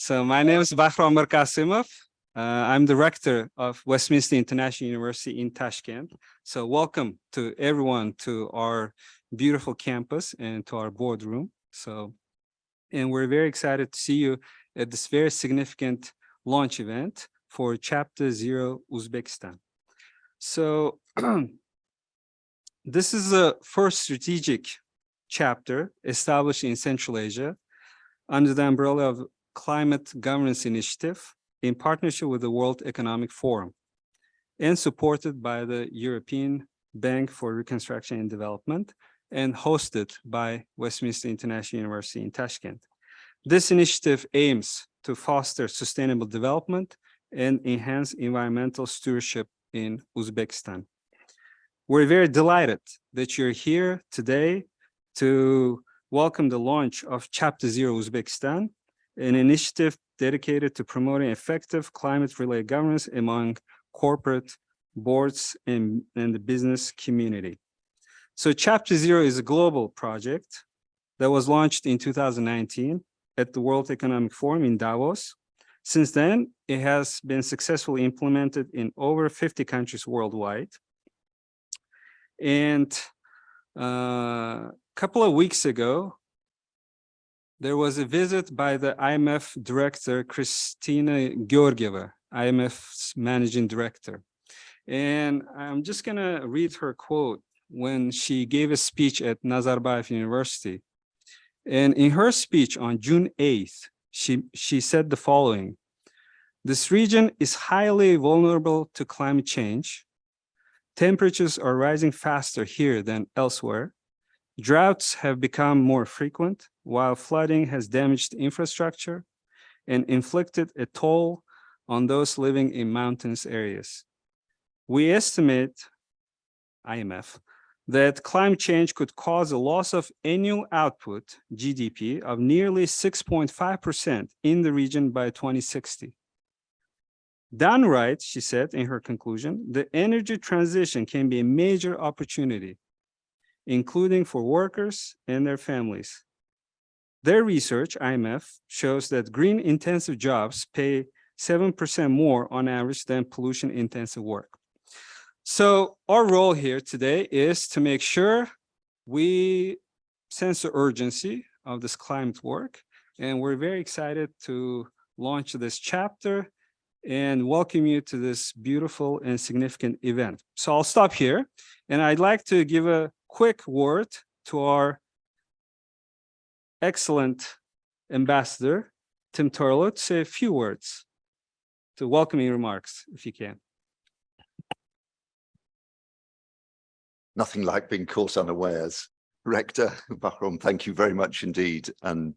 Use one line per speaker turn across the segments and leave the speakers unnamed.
So my name is Bahram Kasimov. I'm the rector of Westminster International University in Tashkent. So welcome to everyone to our beautiful campus and to our boardroom. And we're very excited to see you at this very significant launch event for Chapter Zero Uzbekistan. So this is the first strategic chapter established in Central Asia under the umbrella of Climate Governance Initiative in partnership with the World Economic Forum and supported by the European Bank for Reconstruction and Development and hosted by Westminster International University in Tashkent. This initiative aims to foster sustainable development and enhance environmental stewardship in Uzbekistan. We're very delighted that you're here today to welcome the launch of Chapter Zero Uzbekistan, an initiative dedicated to promoting effective climate-related governance among corporate boards and the business community. So Chapter Zero is a global project that was launched in 2019 at the World Economic Forum in Davos. Since then, it has been successfully implemented in over 50 countries worldwide. And a couple of weeks ago, there was a visit by the IMF director, Kristina Georgieva, IMF's managing director. And I'm just gonna read her quote when she gave a speech at Nazarbayev University. And in her speech on June 8th, she said the following: "This region is highly vulnerable to climate change. Temperatures are rising faster here than elsewhere. Droughts have become more frequent, while flooding has damaged infrastructure and inflicted a toll on those living in mountainous areas. We estimate, IMF, that climate change could cause a loss of annual output, GDP, of nearly 6.5% in the region by 2060. Done right," she said in her conclusion, "the energy transition can be a major opportunity, including for workers and their families. Their research, IMF, shows that green-intensive jobs pay 7% more on average than pollution-intensive work." So our role here today is to make sure we sense the urgency of this climate work, and we're very excited to launch this chapter and welcome you to this beautiful and significant event. So I'll stop here, and I'd like to give a quick word to our excellent ambassador, Tim Turlow, to say a few words, to welcoming remarks, if you can.
Nothing like being caught unawares. Rector Bahram, thank you very much indeed. And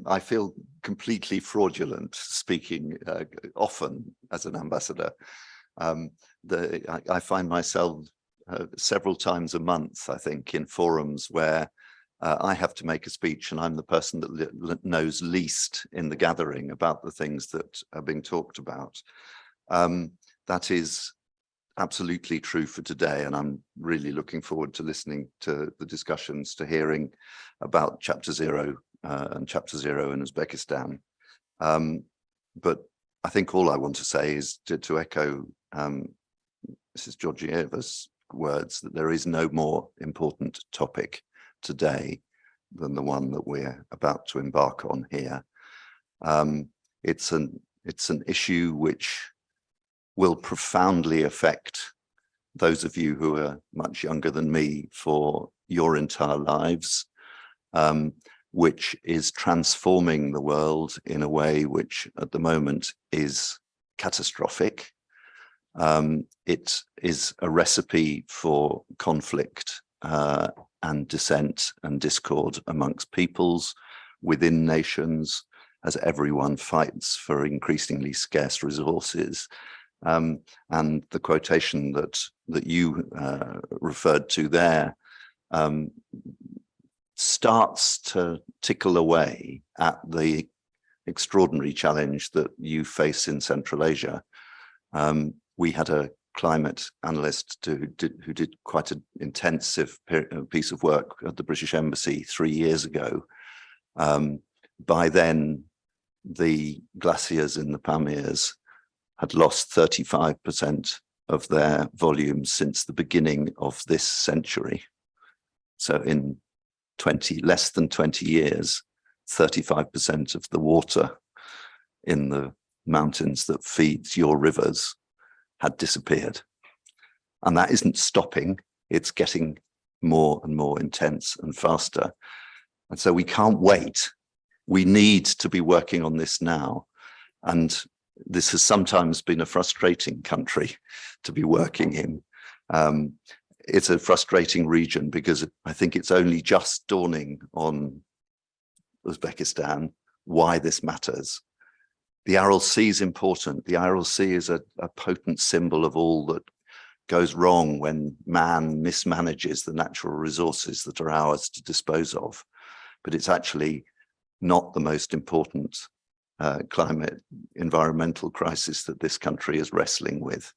I feel completely fraudulent speaking often as an ambassador. I find myself several times a month, I think, in forums where I have to make a speech and I'm the person that knows least in the gathering about the things that are being talked about. That is absolutely true for today, and I'm really looking forward to listening to the discussions, to hearing about Chapter Zero and Chapter Zero in Uzbekistan. But I think all I want to say is to echo Mrs. Georgieva's words, that there is no more important topic today than the one that we're about to embark on here. It's an issue which will profoundly affect those of you who are much younger than me for your entire lives, which is transforming the world in a way which at the moment is catastrophic. It is a recipe for conflict and dissent and discord amongst peoples, within nations, as everyone fights for increasingly scarce resources. And the quotation that you referred to there starts to tickle away at the extraordinary challenge that you face in Central Asia. We had a climate analyst who did quite an intensive piece of work at the British Embassy 3 years ago. By then, the glaciers in the Pamirs had lost 35% of their volume since the beginning of this century. So in less than 20 years, 35% of the water in the mountains that feeds your rivers had disappeared. And that isn't stopping, it's getting more and more intense and faster. And so we can't wait. We need to be working on this now. And this has sometimes been a frustrating country to be working in. It's a frustrating region because I think it's only just dawning on Uzbekistan why this matters. The Aral Sea is important. The Aral Sea is a potent symbol of all that goes wrong when man mismanages the natural resources that are ours to dispose of. But it's actually not the most important climate environmental crisis that this country is wrestling with.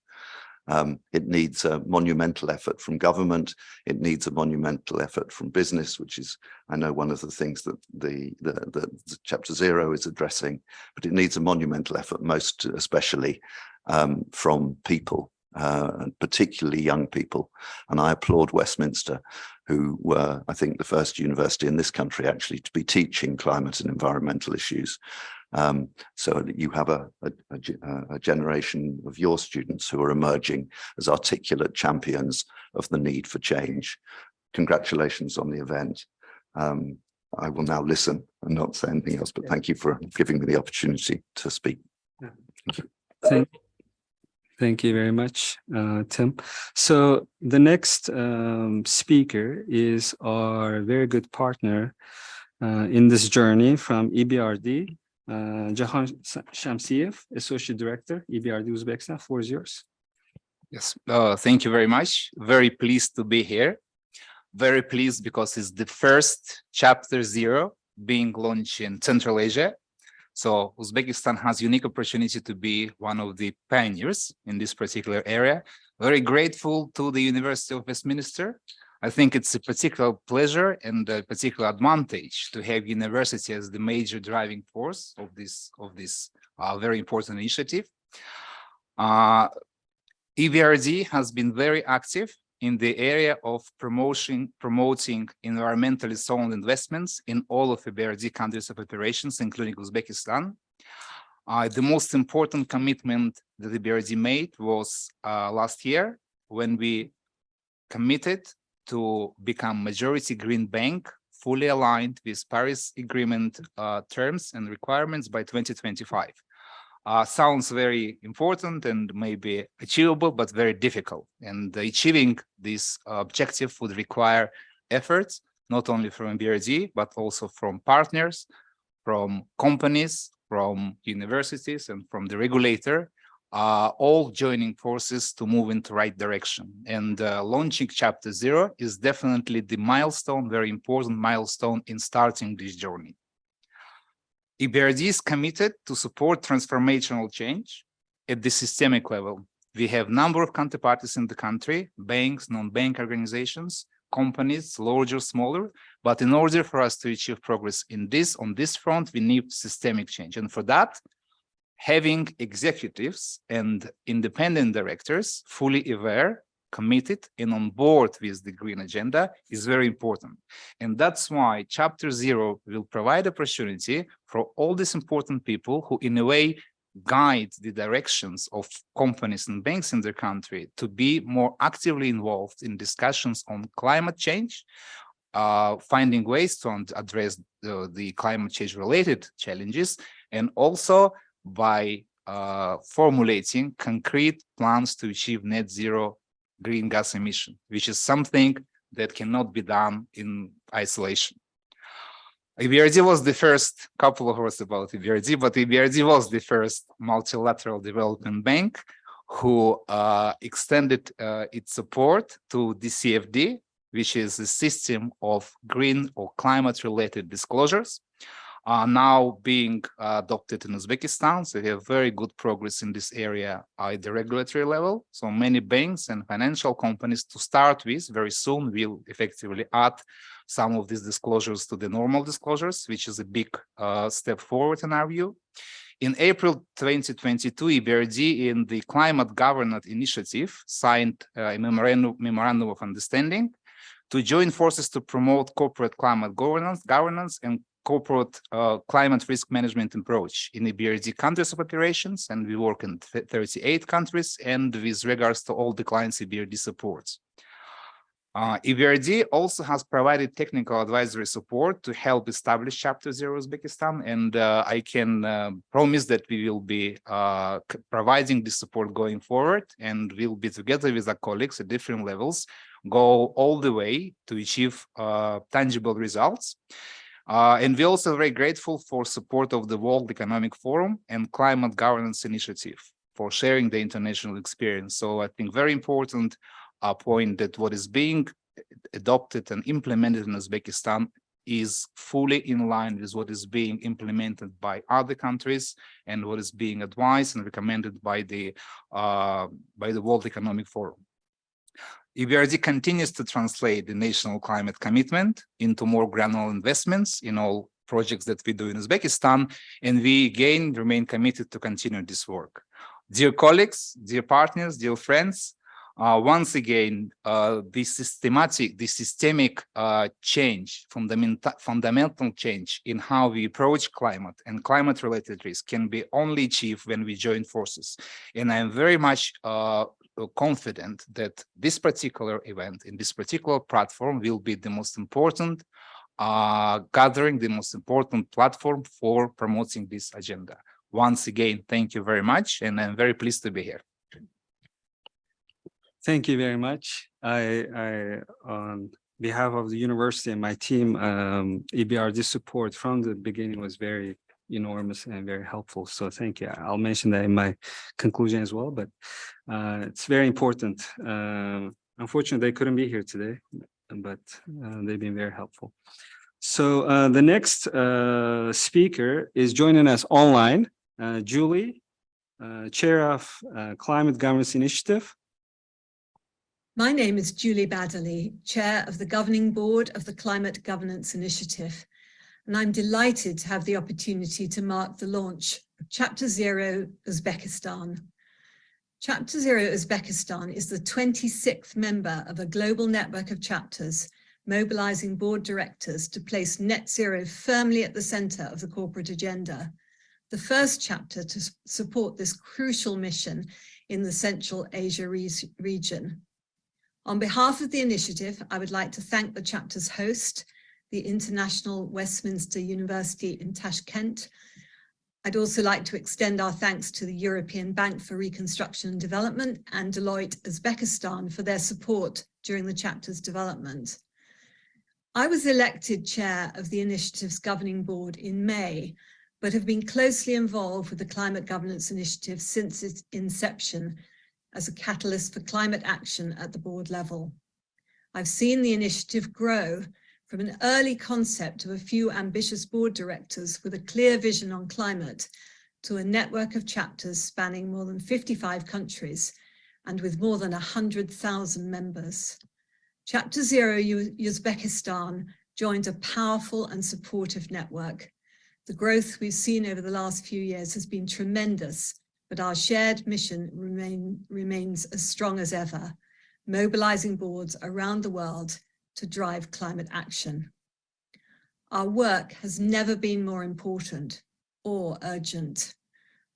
It needs a monumental effort from government. It needs a monumental effort from business, which is, I know, one of the things that the Chapter Zero is addressing, but it needs a monumental effort, most especially from people, and particularly young people. And I applaud Westminster, who were, I think, the first university in this country actually to be teaching climate and environmental issues. So that you have a generation of your students who are emerging as articulate champions of the need for change. Congratulations on the event. I will now listen and not say anything else, but thank you for giving me the opportunity to speak.
Thank you very much, Tim. So the next speaker is our very good partner in this journey from EBRD, Jahan Shamsiev, Associate Director, EBRD Uzbekistan. Floor is yours.
Yes, thank you very much. Very pleased to be here. Very pleased because it's the first Chapter Zero being launched in Central Asia. So Uzbekistan has unique opportunity to be one of the pioneers in this particular area. Very grateful to the University of Westminster. I think it's a particular pleasure and a particular advantage to have university as the major driving force of this very important initiative. EBRD has been very active in the area of promoting environmentally sound investments in all of EBRD countries of operations, including Uzbekistan. The most important commitment that EBRD made was last year when we committed to become majority green bank, fully aligned with Paris Agreement terms and requirements by 2025. Sounds very important and maybe achievable, but very difficult. And achieving this objective would require efforts, not only from EBRD, but also from partners, from companies, from universities, and from the regulator, all joining forces to move in the right direction. And launching Chapter Zero is definitely the milestone, very important milestone in starting this journey. EBRD is committed to support transformational change at the systemic level. We have a number of counterparties in the country, banks, non-bank organizations, companies, larger, smaller. But in order for us to achieve progress on this front, we need systemic change. And for that, having executives and independent directors fully aware, committed, and on board with the green agenda is very important. And that's why Chapter Zero will provide opportunity for all these important people who, in a way, guide the directions of companies and banks in their country to be more actively involved in discussions on climate change, finding ways to address the climate change related challenges, and also by formulating concrete plans to achieve net zero green gas emission, which is something that cannot be done in isolation. EBRD was the first, couple of words about EBRD, but EBRD was the first multilateral development bank who extended its support to DCFD, which is a system of green or climate-related disclosures, now being adopted in Uzbekistan. So we have very good progress in this area at the regulatory level. So many banks and financial companies to start with very soon will effectively add some of these disclosures to the normal disclosures, which is a big step forward in our view. In April 2022, EBRD in the Climate Governance Initiative signed a memorandum of understanding to join forces to promote corporate climate governance and corporate climate risk management approach in EBRD countries of operations, and we work in 38 countries, and with regards to all the clients EBRD supports. EBRD also has provided technical advisory support to help establish Chapter Zero Uzbekistan, and I can promise that we will be providing this support going forward, and we'll be together with our colleagues at different levels, go all the way to achieve tangible results. And we're also very grateful for support of the World Economic Forum and Climate Governance Initiative for sharing the international experience. So I think very important point that what is being adopted and implemented in Uzbekistan is fully in line with what is being implemented by other countries and what is being advised and recommended by the World Economic Forum. EBRD continues to translate the national climate commitment into more granular investments in all projects that we do in Uzbekistan, and we again remain committed to continue this work. Dear colleagues, dear partners, dear friends, once again, the systemic change, fundamental change in how we approach climate and climate-related risk can be only achieved when we join forces. And I am very much confident that this particular event in this particular platform will be the most important gathering, the most important platform for promoting this agenda. Once again, thank you very much, and I'm very pleased to be here.
Thank you very much. I on behalf of the university and my team, EBRD support from the beginning was very enormous and very helpful. So thank you. I'll mention that in my conclusion as well, but it's very important. Unfortunately, they couldn't be here today, but they've been very helpful. So the next speaker is joining us online, Julie, Chair of Climate Governance Initiative.
My name is Julie Baddeley, Chair of the Governing Board of the Climate Governance Initiative, and I'm delighted to have the opportunity to mark the launch of Chapter Zero Uzbekistan. Chapter Zero Uzbekistan is the 26th member of a global network of chapters mobilizing board directors to place net zero firmly at the center of the corporate agenda, the first chapter to support this crucial mission in the Central Asia region. On behalf of the initiative, I would like to thank the chapter's host, the International Westminster University in Tashkent. I'd also like to extend our thanks to the European Bank for Reconstruction and Development and Deloitte Uzbekistan for their support during the chapter's development. I was elected chair of the initiative's governing board in May, but have been closely involved with the Climate Governance Initiative since its inception as a catalyst for climate action at the board level. I've seen the initiative grow from an early concept of a few ambitious board directors with a clear vision on climate to a network of chapters spanning more than 55 countries and with more than 100,000 members. Chapter Zero Uzbekistan joins a powerful and supportive network. The growth we've seen over the last few years has been tremendous, but our shared mission remains as strong as ever, mobilizing boards around the world to drive climate action. Our work has never been more important or urgent.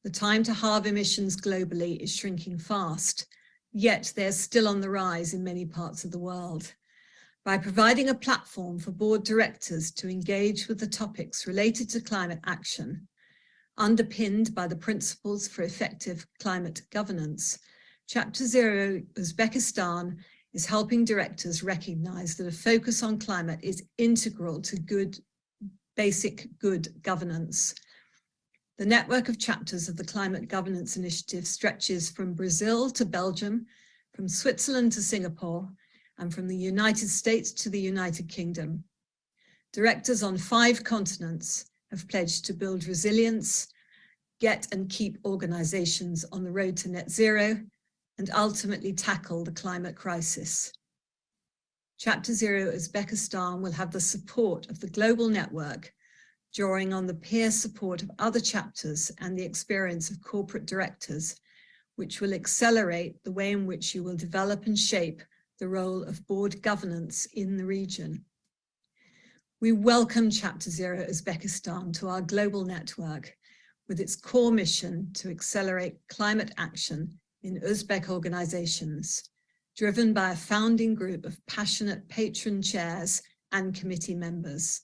The time to halve emissions globally is shrinking fast, yet they're still on the rise in many parts of the world. By providing a platform for board directors to engage with the topics related to climate action, underpinned by the principles for effective climate governance, Chapter Zero Uzbekistan is helping directors recognize that a focus on climate is integral to basic good governance. The network of chapters of the Climate Governance Initiative stretches from Brazil to Belgium, from Switzerland to Singapore, and from the United States to the United Kingdom. Directors on 5 continents have pledged to build resilience, get and keep organizations on the road to net zero, and ultimately tackle the climate crisis. Chapter Zero Uzbekistan will have the support of the global network drawing on the peer support of other chapters and the experience of corporate directors, which will accelerate the way in which you will develop and shape the role of board governance in the region. We welcome Chapter Zero Uzbekistan to our global network with its core mission to accelerate climate action in Uzbek organizations, driven by a founding group of passionate patron chairs and committee members.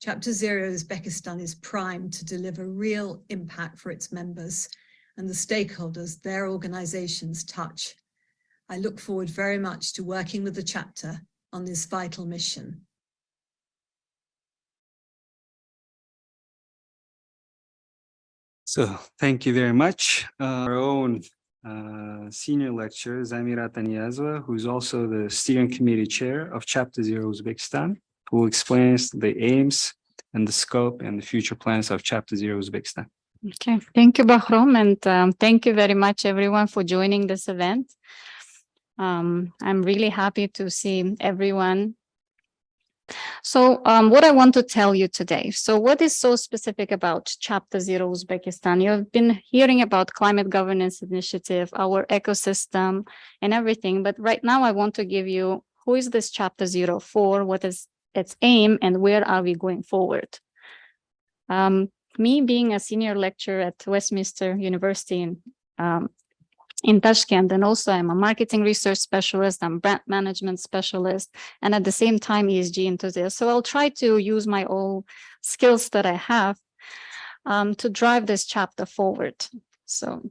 Chapter Zero Uzbekistan is primed to deliver real impact for its members and the stakeholders their organizations touch. I look forward very much to working with the chapter on this vital mission.
So thank you very much. Our own senior lecturer, Zamira Taniyazova, who's also the steering committee chair of Chapter Zero Uzbekistan, who explains the aims and the scope and the future plans of Chapter Zero Uzbekistan.
Okay, thank you, Bahrom, and thank you very much, everyone, for joining this event. I'm really happy to see everyone. So what I want to tell you today. So what is so specific about Chapter Zero Uzbekistan? You've been hearing about climate governance initiative, our ecosystem and everything. But right now I want to give you who is this Chapter Zero for, what is its aim, and where are we going forward? Me being a senior lecturer at Westminster University in Tashkent, and also I'm a marketing research specialist, I'm brand management specialist, and at the same time ESG enthusiast. So I'll try to use my own skills that I have to drive this chapter forward. So,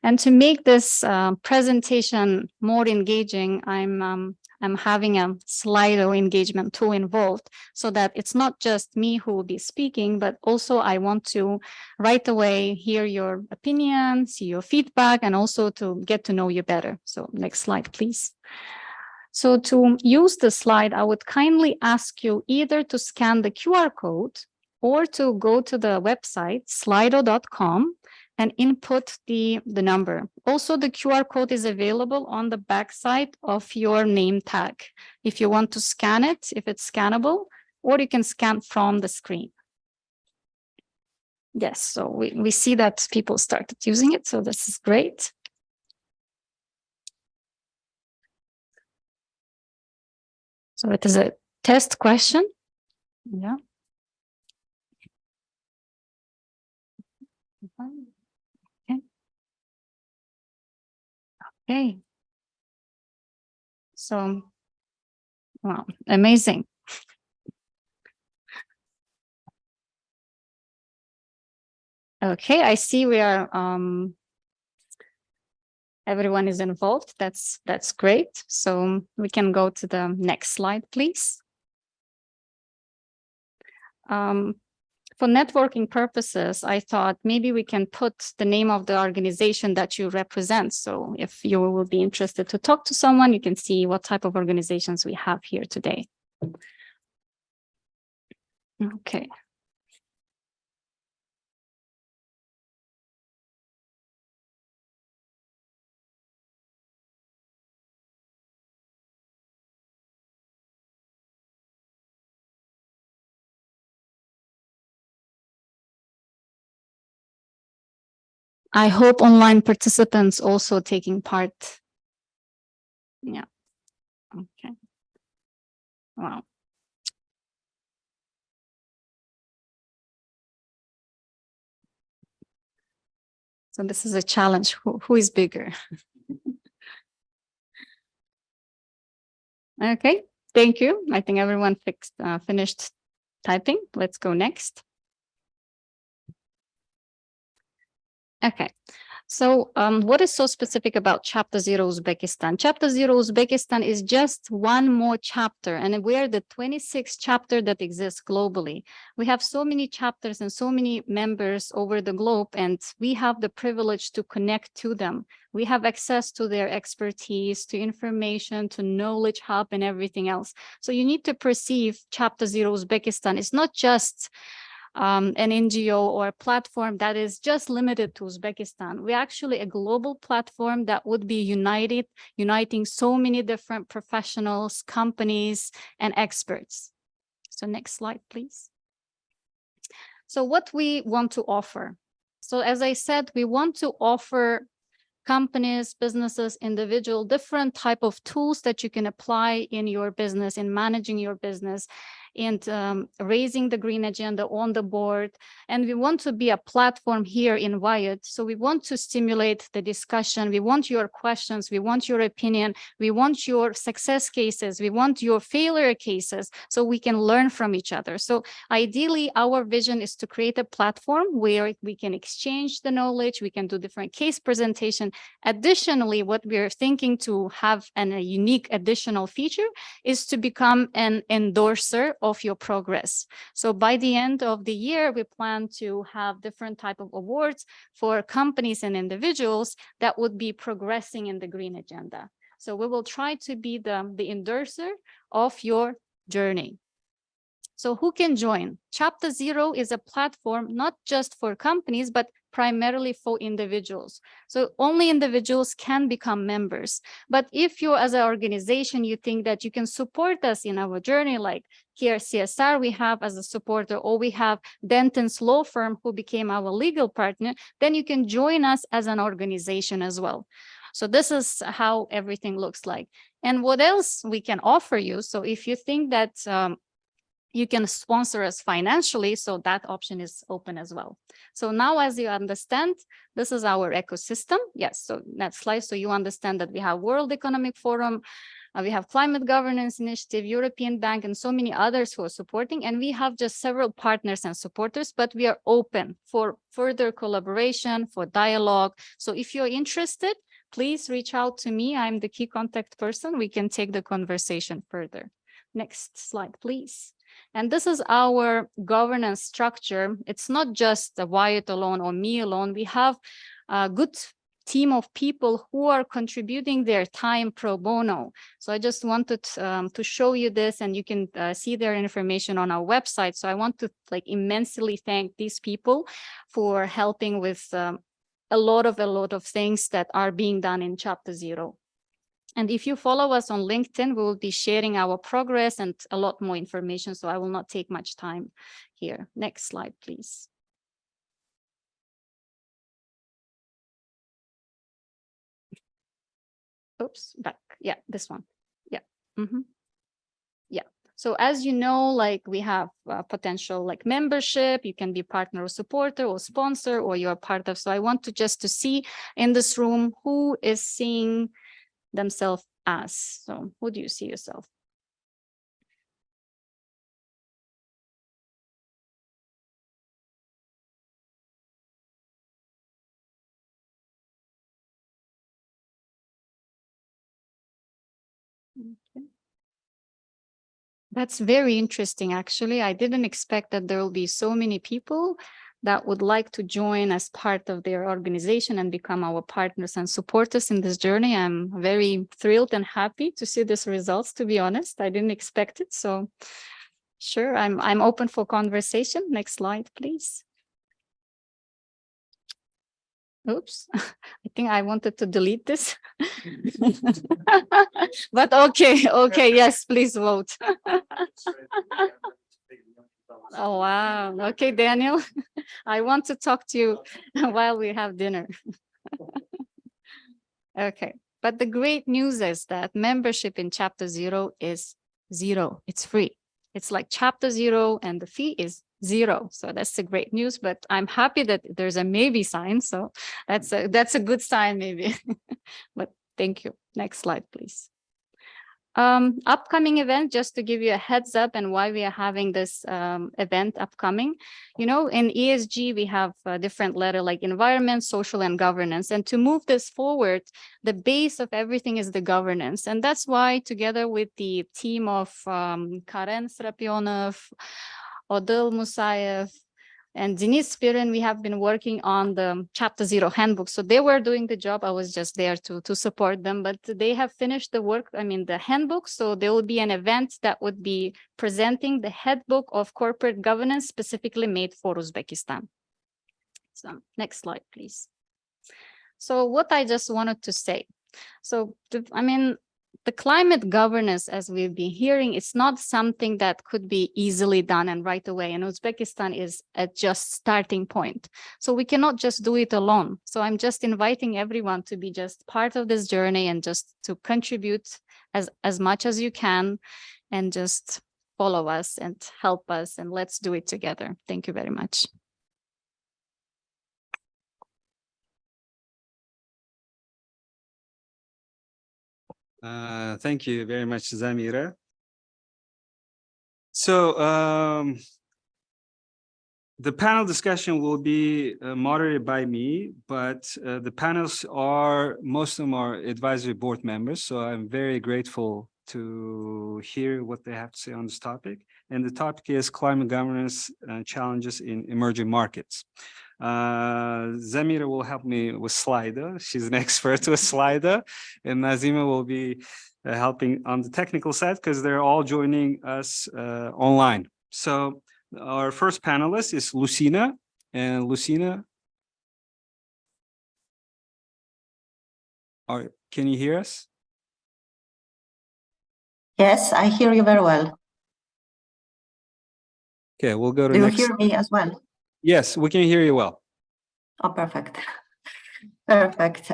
and to make this presentation more engaging, I'm having a Slido engagement tool involved so that it's not just me who will be speaking, but also I want to right away hear your opinion, see your feedback, and also to get to know you better. So next slide, please. So to use the slide, I would kindly ask you either to scan the QR code or to go to the website slido.com and input the number. Also, the QR code is available on the backside of your name tag. If you want to scan it, if it's scannable, or you can scan from the screen. Yes, so we see that people started using it, so this is great. So it is a test question. Yeah. Okay. So, wow, amazing. Okay, I see we are, everyone is involved. That's great. So we can go to the next slide, please. For networking purposes, I thought maybe we can put the name of the organization that you represent. So if you will be interested to talk to someone, you can see what type of organizations we have here today. Okay. I hope online participants also taking part. Yeah. Okay. Wow. So this is a challenge. Who is bigger? Okay. Thank you. I think everyone finished typing. Let's go next. Okay. So what is so specific about Chapter Zero Uzbekistan? Chapter Zero Uzbekistan is just one more chapter, and we are the 26th chapter that exists globally. We have so many chapters and so many members over the globe, and we have the privilege to connect to them. We have access to their expertise, to information, to knowledge hub and everything else. So you need to perceive Chapter Zero Uzbekistan. It's not just an NGO or a platform that is just limited to Uzbekistan. We're actually a global platform that would be uniting so many different professionals, companies, and experts. So next slide, please. So what we want to offer. So as I said, we want to offer companies, businesses, individual, different type of tools that you can apply in your business, in managing your business, and raising the green agenda on the board. And we want to be a platform here in WIUT. So we want to stimulate the discussion. We want your questions. We want your opinion. We want your success cases. We want your failure cases, so we can learn from each other. So ideally, our vision is to create a platform where we can exchange the knowledge. We can do different case presentation. Additionally, what we're thinking to have a unique additional feature is to become an endorser of your progress. So by the end of the year, we plan to have different type of awards for companies and individuals that would be progressing in the green agenda. So we will try to be the endorser of your journey. So who can join? Chapter Zero is a platform not just for companies, but primarily for individuals. So only individuals can become members. But if you as an organization, you think that you can support us in our journey, like here CSR we have as a supporter, or we have Denton's law firm who became our legal partner, then you can join us as an organization as well. So this is how everything looks like. And what else we can offer you? So if you think that you can sponsor us financially, so that option is open as well. So now, as you understand, this is our ecosystem. Yes, so next slide. So you understand that we have World Economic Forum, we have Climate Governance Initiative, European Bank, and so many others who are supporting. And we have just several partners and supporters, but we are open for further collaboration, for dialogue. So if you're interested, please reach out to me. I'm the key contact person. We can take the conversation further. Next slide, please. And this is our governance structure. It's not just the WIUT alone or me alone. We have a good team of people who are contributing their time pro bono. So I just wanted to show you this, and you can see their information on our website. So I want to immensely thank these people for helping with a lot of things that are being done in Chapter Zero. And if you follow us on LinkedIn, we will be sharing our progress and a lot more information. So I will not take much time here. Next slide, please. Oops, back. Yeah, this one. Yeah. Yeah. So as you know, we have potential membership. You can be partner or supporter or sponsor, or you're part of. So I want to just see in this room who is seeing themselves as. So who do you see yourself? Okay. That's very interesting, actually. I didn't expect that there will be so many people that would like to join as part of their organization and become our partners and supporters in this journey. I'm very thrilled and happy to see these results, to be honest. I didn't expect it. So sure, I'm open for conversation. Next slide, please. Oops, I think I wanted to delete this. But okay, yes, please vote. Oh, wow. Okay, Daniel, I want to talk to you while we have dinner. Okay, but the great news is that membership in Chapter Zero is zero. It's free. It's like Chapter Zero and the fee is zero. So that's the great news, but I'm happy that there's a maybe sign. So that's a good sign maybe, but thank you. Next slide, please. Upcoming event, just to give you a heads up and why we are having this event upcoming. You know, in ESG, we have a different letter like environment, social, and governance. And to move this forward, the base of everything is the governance. And that's why together with the team of Karen Srapionov, Odil Musayev, and Denis Spirin, we have been working on the Chapter Zero handbook. So they were doing the job. I was just there to support them, but they have finished the work, the handbook. So there will be an event that would be presenting the handbook of corporate governance specifically made for Uzbekistan. So next slide, please. So what I just wanted to say. So, the climate governance, as we've been hearing, it's not something that could be easily done and right away. And Uzbekistan is at just starting point. So we cannot just do it alone. So I'm just inviting everyone to be just part of this journey and just to contribute as much as you can and just follow us and help us, and let's do it together. Thank you very much.
Thank you very much, Zamira. So the panel discussion will be moderated by me, but the panels most of them are advisory board members. So I'm very grateful to hear what they have to say on this topic. And the topic is climate governance challenges in emerging markets. Zamira will help me with Slido. She's an expert with Slido, and Nazima will be helping on the technical side because they're all joining us online. So our first panelist is Lucina, and Lucina, can you hear us?
Yes, I hear you very well.
Okay, we'll go to
Do you
next.
hear me as well?
Yes, we can hear you well.
Oh, perfect. Perfect.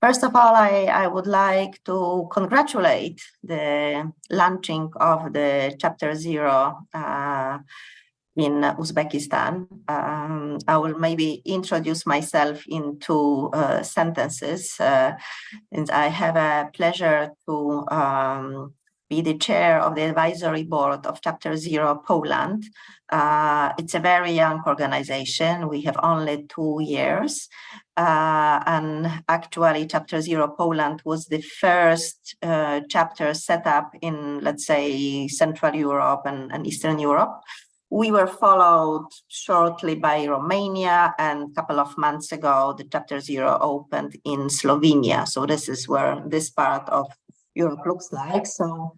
First of all, I would like to congratulate the launching of the Chapter Zero in Uzbekistan. I will maybe introduce myself in two sentences. And I have a pleasure to be the chair of the advisory board of Chapter Zero Poland. It's a very young organization. We have only 2 years. And actually, Chapter Zero Poland was the first chapter set up in, let's say, Central Europe and Eastern Europe. We were followed shortly by Romania, and a couple of months ago, the Chapter Zero opened in Slovenia. So this is where this part of Europe looks like. So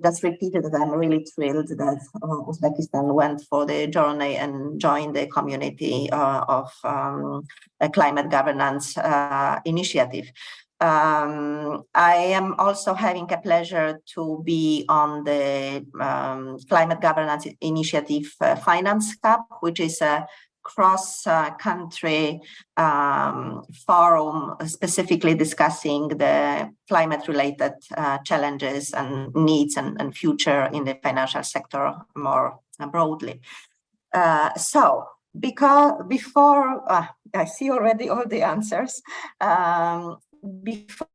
just repeated that I'm really thrilled that Uzbekistan went for the journey and joined the community of a climate governance initiative. I am also having a pleasure to be on the Climate Governance Initiative Finance Cup, which is a cross-country forum specifically discussing the climate-related challenges and needs and future in the financial sector more broadly. Before I see already all the answers, before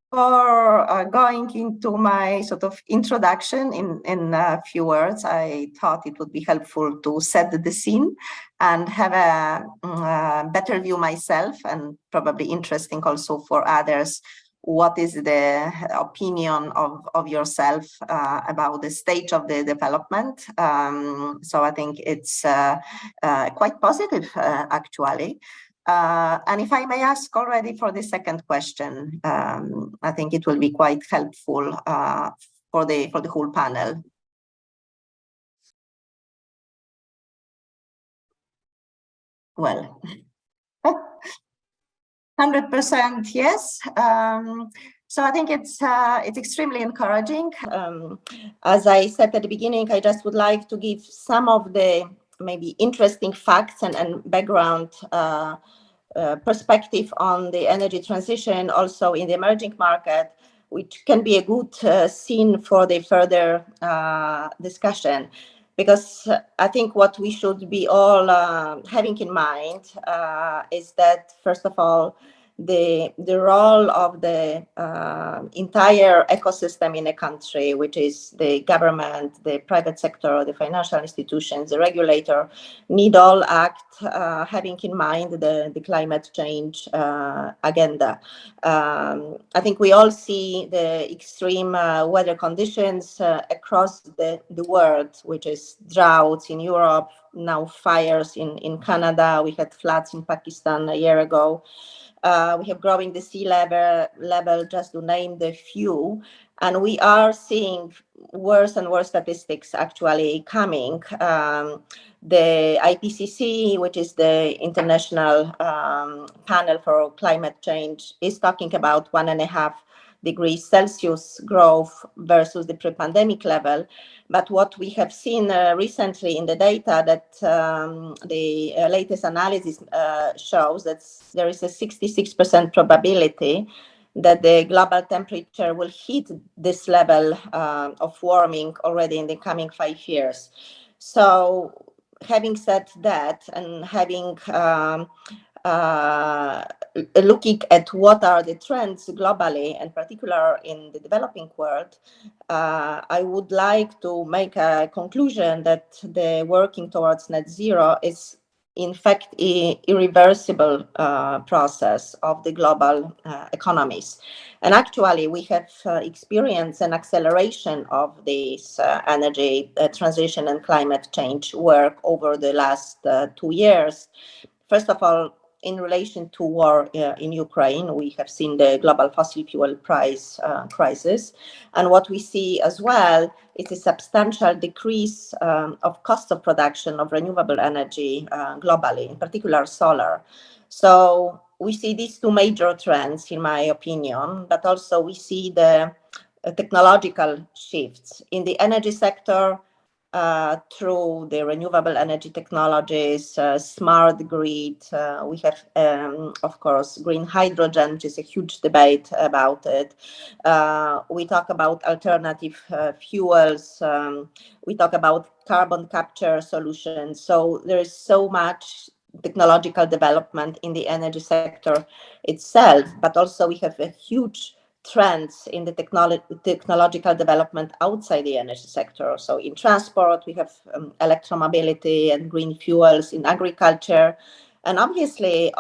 going into my sort of introduction in a few words, I thought it would be helpful to set the scene and have a better view myself, and probably interesting also for others. What is the opinion of yourself about the stage of the development? So I think it's quite positive, actually. And if I may ask already for the second question, I think it will be quite helpful for the whole panel. Well, 100% yes. So I think it's extremely encouraging. As I said at the beginning, I just would like to give some of the maybe interesting facts and background perspective on the energy transition, also in the emerging market, which can be a good scene for the further discussion. Because I think what we should be all having in mind is that, first of all, the role of the entire ecosystem in a country, which is the government, the private sector, the financial institutions, the regulator, need all act having in mind the climate change agenda. I think we all see the extreme weather conditions across the world, which is droughts in Europe, now fires in Canada. We had floods in Pakistan a year ago. We have growing the sea level, just to name the few. And we are seeing worse and worse statistics actually coming. The IPCC, which is the International Panel for Climate Change, is talking about 1.5 degrees Celsius growth versus the pre-pandemic level. But what we have seen recently in the data that the latest analysis shows that there is a 66% probability that the global temperature will hit this level of warming already in the coming 5 years. So having said that, and having looking at what are the trends globally, and particular in the developing world, I would like to make a conclusion that the working towards net zero is in fact a irreversible process of the global economies. And actually we have experienced an acceleration of this energy transition and climate change work over the last 2 years. First of all, in relation to war in Ukraine, we have seen the global fossil fuel price crisis. And what we see as well is a substantial decrease of cost of production of renewable energy globally, in particular solar. So we see these two major trends, in my opinion, but also we see the technological shifts in the energy sector. Through the renewable energy technologies, smart grid. We have, of course, green hydrogen, which is a huge debate about it. We talk about alternative fuels. We talk about carbon capture solutions. So there is so much technological development in the energy sector itself, but also we have a huge trends in the technological development outside the energy sector. So in transport, we have electromobility and green fuels, in agriculture, and obviously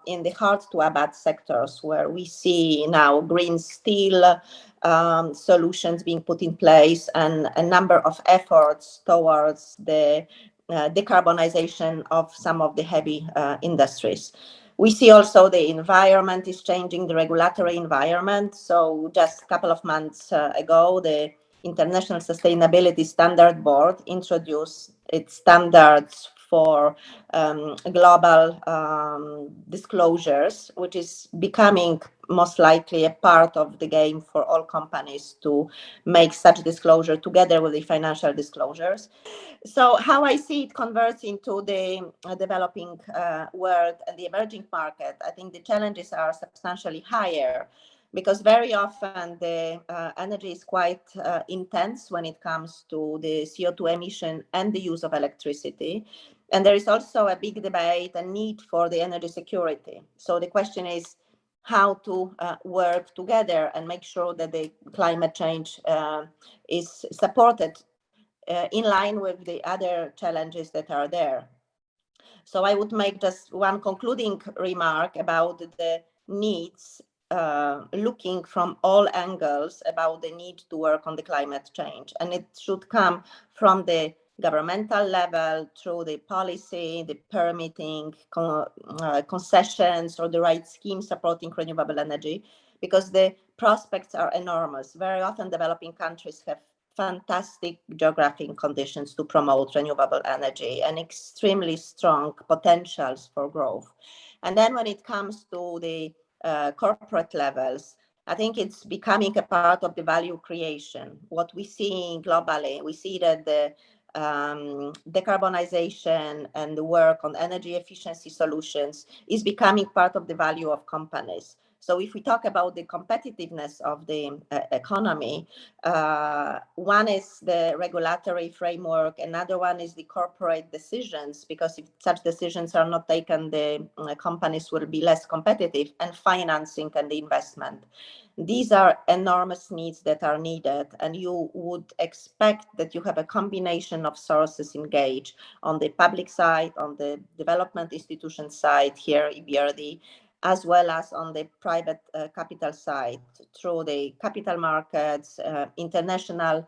in the hard to abate sectors, where we see now green steel solutions being put in place, and a number of efforts towards the decarbonization of some of the heavy industries. We see also the environment is changing, the regulatory environment. So just a couple of months ago, the International Sustainability Standard Board introduced its standards for global disclosures, which is becoming most likely a part of the game for all companies to make such disclosure together with the financial disclosures. So how I see it converts into the developing world and the emerging market, I think the challenges are substantially higher, because very often the energy is quite intense when it comes to the CO2 emission and the use of electricity. And there is also a big debate and need for the energy security. So the question is how to work together and make sure that the climate change is supported in line with the other challenges that are there. So I would make just one concluding remark about the needs, looking from all angles about the need to work on the climate change. And it should come from the governmental level, through the policy, the permitting, concessions, or the right schemes supporting renewable energy, because the prospects are enormous. Very often developing countries have fantastic geographic conditions to promote renewable energy and extremely strong potentials for growth. And then when it comes to the corporate levels, I think it's becoming a part of the value creation. What we see globally, we see that the decarbonization and the work on energy efficiency solutions is becoming part of the value of companies. So if we talk about the competitiveness of the economy, one is the regulatory framework, another one is the corporate decisions, because if such decisions are not taken, the companies will be less competitive, and financing and the investment. These are enormous needs that are needed, and you would expect that you have a combination of sources engaged on the public side, on the development institution side, here EBRD, as well as on the private capital side, through the capital markets, international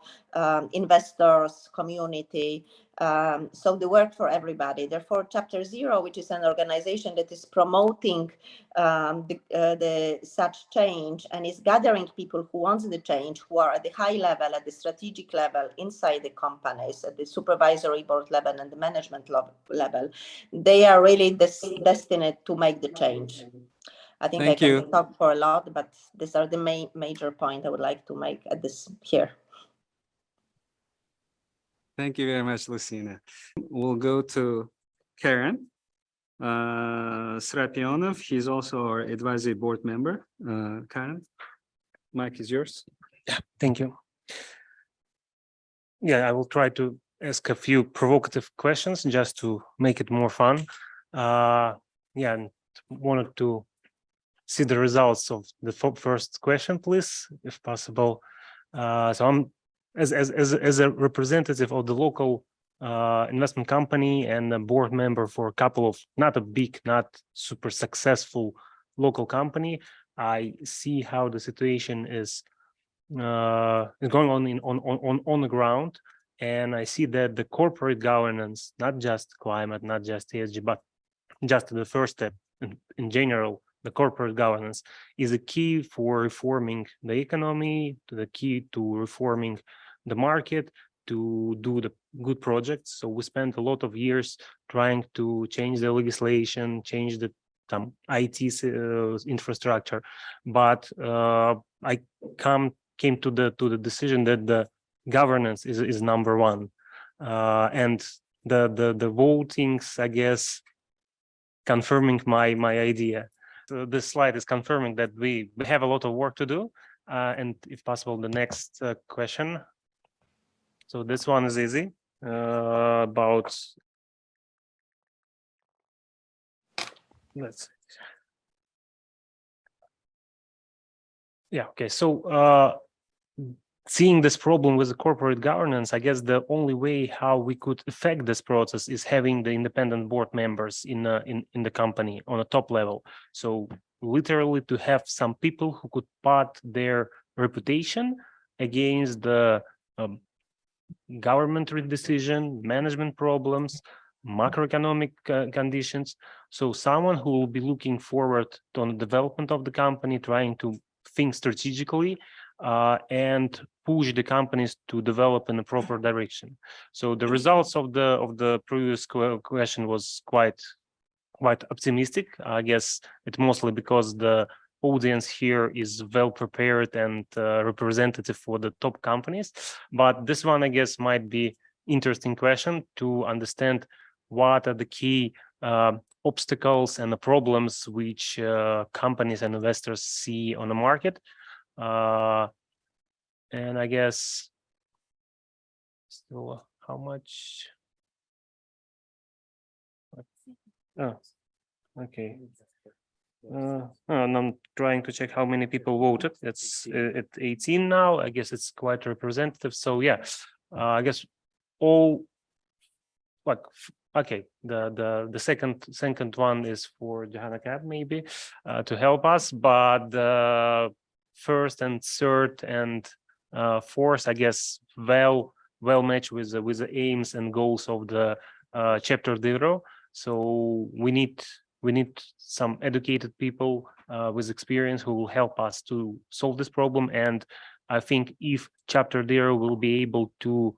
investors, community, So the work for everybody. Therefore, Chapter Zero, which is an organization that is promoting such change and is gathering people who want the change, who are at the high level, at the strategic level, inside the companies, at the supervisory board level and the management level, they are really destined to make the change. I think
Thank
I
you.
can talk for a lot, but these are the major point I would like to make at this here.
Thank you very much, Lucina. We'll go to Karen Srapionov. He's also our advisory board member. Karen, mic is yours.
Yeah, thank you. Yeah, I will try to ask a few provocative questions just to make it more fun. Yeah, and wanted to see the results of the first question, please, if possible. So I'm as a representative of the local investment company and a board member for a couple of not a big, not super successful local company. I see how the situation is going on the ground, and I see that the corporate governance, not just climate, not just ESG, but just the first step in general, the corporate governance is a key for reforming the economy, the key to reforming the market, to do the good projects. So we spent a lot of years trying to change the legislation, change the IT infrastructure, but I came to the decision that the governance is number one, and the votings, I guess, confirming my idea. So this slide is confirming that we have a lot of work to do, and if possible, the next question. So this one is easy, about, let's see. Yeah, okay, so seeing this problem with the corporate governance, I guess the only way how we could affect this process is having the independent board members in the company on a top level. So literally to have some people who could put their reputation against the government decision, management problems, macroeconomic conditions. So someone who will be looking forward to the development of the company, trying to think strategically, and push the companies to develop in a proper direction. So the results of the previous question was quite optimistic. I guess it's mostly because the audience here is well prepared and representative for the top companies. But this one, I guess, might be interesting question to understand what are the key obstacles and the problems which companies and investors see on the market. And I guess still how much? Oh, okay. And I'm trying to check how many people voted. It's at 18 now. I guess it's quite representative. So yeah, I guess all like okay. The second one is for Johanna Cab maybe to help us, but the first and third and fourth, I guess, well matched with the aims and goals of the Chapter Zero. So we need some educated people with experience who will help us to solve this problem. And I think if Chapter Zero will be able to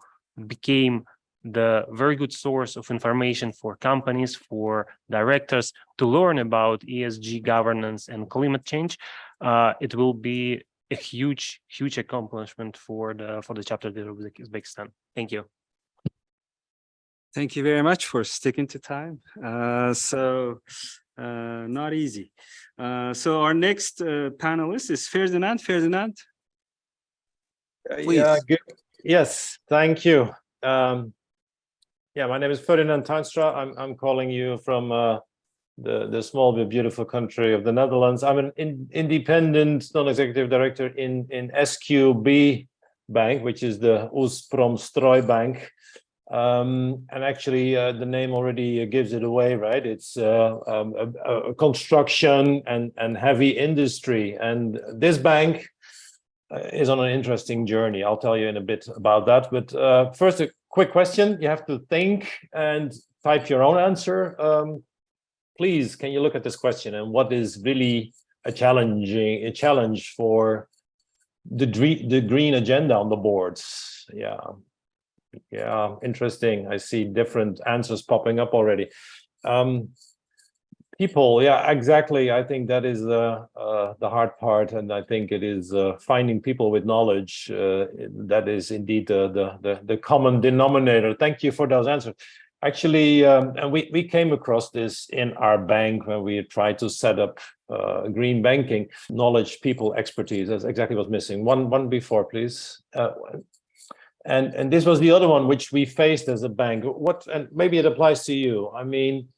become the very good source of information for companies, for directors to learn about ESG governance and climate change, it will be a huge accomplishment for the Chapter Zero of Uzbekistan. Thank you.
Thank you very much for sticking to time. Not easy. So our next panelist is Ferdinand. Ferdinand, please.
Yeah, good. Yes, thank you. Yeah, my name is Ferdinand Tuinstra. I'm calling you from the small but beautiful country of the Netherlands. I'm an independent non-executive director in SQB Bank, which is the Uzpromstroj and actually the name already gives it away, right? It's a construction and heavy industry, and this bank is on an interesting journey. I'll tell you in a bit about that, but first a quick question. You have to think and type your own answer. Please, can you look at this question and what is really a challenge for the green agenda on the boards? Yeah, interesting. I see different answers popping up already. People, yeah, exactly. I think that is the hard part, and I think it is finding people with knowledge that is indeed the common denominator. Thank you for those answers. Actually, and we came across this in our bank when we tried to set up green banking. Knowledge, people, expertise. That's exactly what's missing. One before, please. And this was the other one which we faced as a bank. And maybe it applies to you. I mean,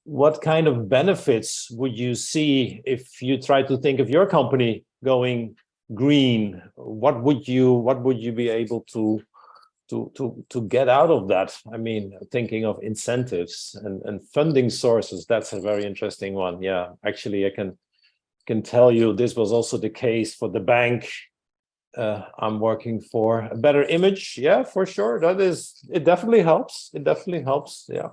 what kind of benefits would you see if you try to think of your company going green? What would you be able to get out of that? I mean, thinking of incentives and funding sources, that's a very interesting one. Yeah, actually, I can tell you this was also the case for the bank I'm working for. A better image, yeah, for sure. It definitely helps. It definitely helps. Yeah.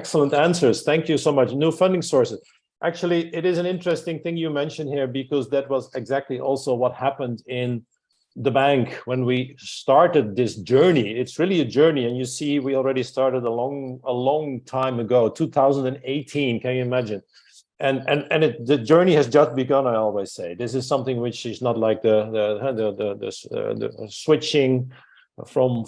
Excellent answers. Thank you so much. New funding sources. Actually, it is an interesting thing you mentioned here, because that was exactly also what happened in the bank when we started this journey. It's really a journey, and you see we already started a long time ago, 2018. Can you imagine? And the journey has just begun. I always say this is something which is not like the switching from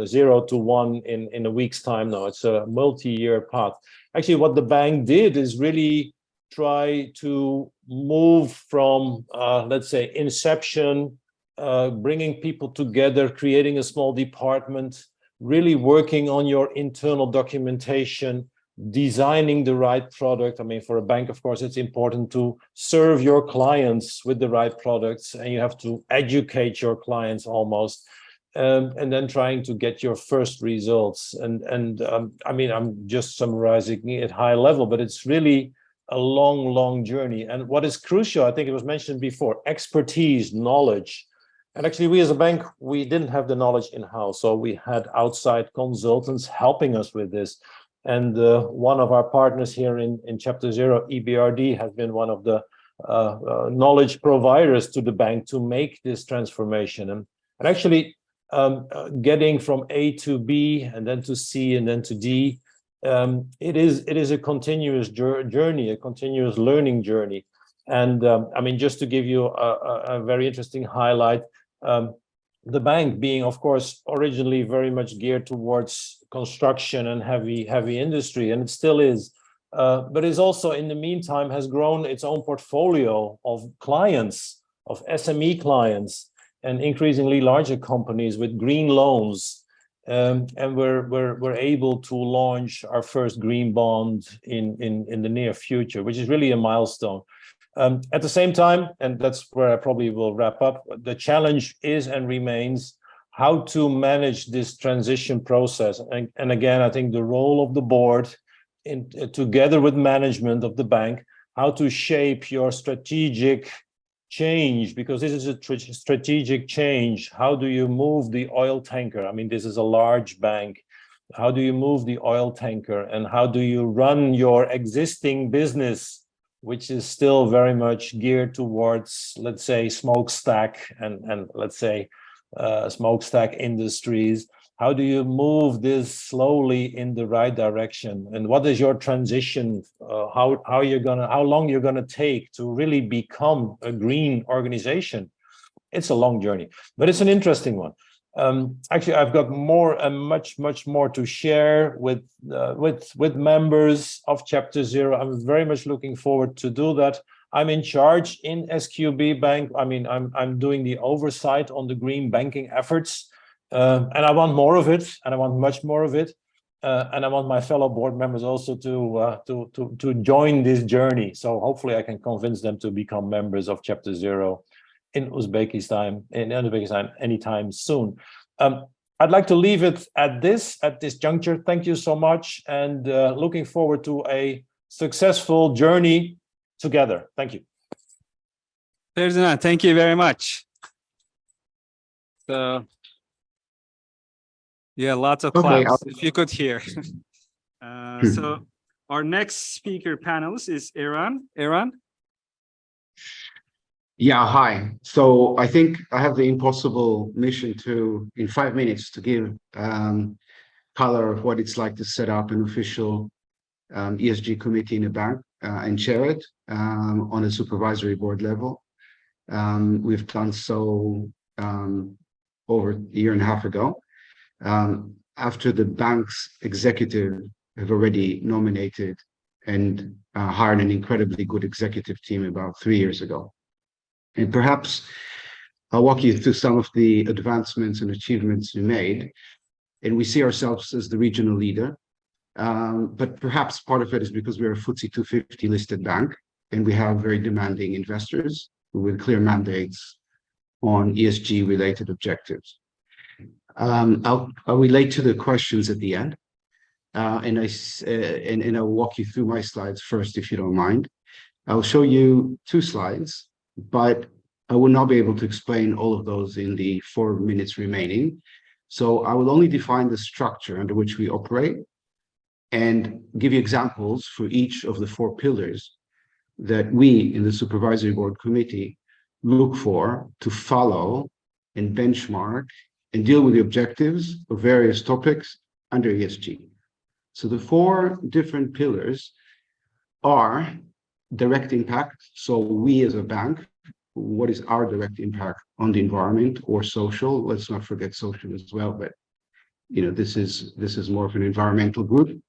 0 to 1 in a week's time. Now it's a multi-year path. Actually, what the bank did is really try to move from let's say inception, bringing people together, creating a small department, really working on your internal documentation, designing the right product. I mean, for a bank, of course, it's important to serve your clients with the right products, and you have to educate your clients almost. And then trying to get your first results. And I mean, I'm just summarizing it high level, but it's really a long journey. And what is crucial, I think it was mentioned before, expertise, knowledge. And actually, we as a bank, we didn't have the knowledge in-house. So we had outside consultants helping us with this. And one of our partners here in Chapter Zero, EBRD, has been one of the knowledge providers to the bank to make this transformation. And actually, getting from A to B and then to C and then to D, it is a continuous journey, a continuous learning journey. And I mean, just to give you a very interesting highlight, the bank being, of course, originally very much geared towards construction and heavy industry, and it still is, but is also in the meantime has grown its own portfolio of clients, of SME clients, and increasingly larger companies with green loans. And we're able to launch our first green bond in the near future, which is really a milestone. At the same time, and that's where I probably will wrap up, the challenge is and remains how to manage this transition process. And again, I think the role of the board, together with management of the bank, how to shape your strategic change, because this is a strategic change. How do you move the oil tanker? I mean, this is a large bank. How do you move the oil tanker, and how do you run your existing business, which is still very much geared towards, let's say, smokestack and let's say smokestack industries? How do you move this slowly in the right direction? And what is your transition? How long you're gonna take to really become a green organization? It's a long journey, but it's an interesting one. Actually, I've got much more to share with members of Chapter Zero. I'm very much looking forward to do that. I'm in charge in SQB Bank. I mean, I'm doing the oversight on the green banking efforts. And I want more of it, and I want much more of it, and I want my fellow board members also to join this journey. So hopefully, I can convince them to become members of Chapter Zero in Uzbekistan anytime soon. I'd like to leave it at this juncture. Thank you so much, and looking forward to a successful journey together. Thank you.
Ferdinand, thank you very much. So Yeah, lots of
Okay,
clouds, if you could hear. So our next speaker panelist is Eran. Eran?
Yeah, hi. So I think I have the impossible mission to, in 5 minutes, to give color of what it's like to set up an official ESG committee in a bank and chair it on a supervisory board level. We've done so over a year and a half ago, after the bank's executive have already nominated and hired an incredibly good executive team about 3 years ago. And perhaps I'll walk you through some of the advancements and achievements we made. And we see ourselves as the regional leader. But perhaps part of it is because we're a FTSE 250 listed bank, and we have very demanding investors with clear mandates on ESG related objectives. I'll relate to the questions at the end. And I'll walk you through my slides first, if you don't mind. I'll show you 2 slides, but I will not be able to explain all of those in the 4 minutes remaining. So I will only define the structure under which we operate and give you examples for each of the 4 pillars that we in the Supervisory Board Committee look for to follow and benchmark and deal with the objectives of various topics under ESG. So the 4 different pillars are direct impact. So we as a bank, what is our direct impact on the environment or social? Let's not forget social as well, but this is more of an environmental group.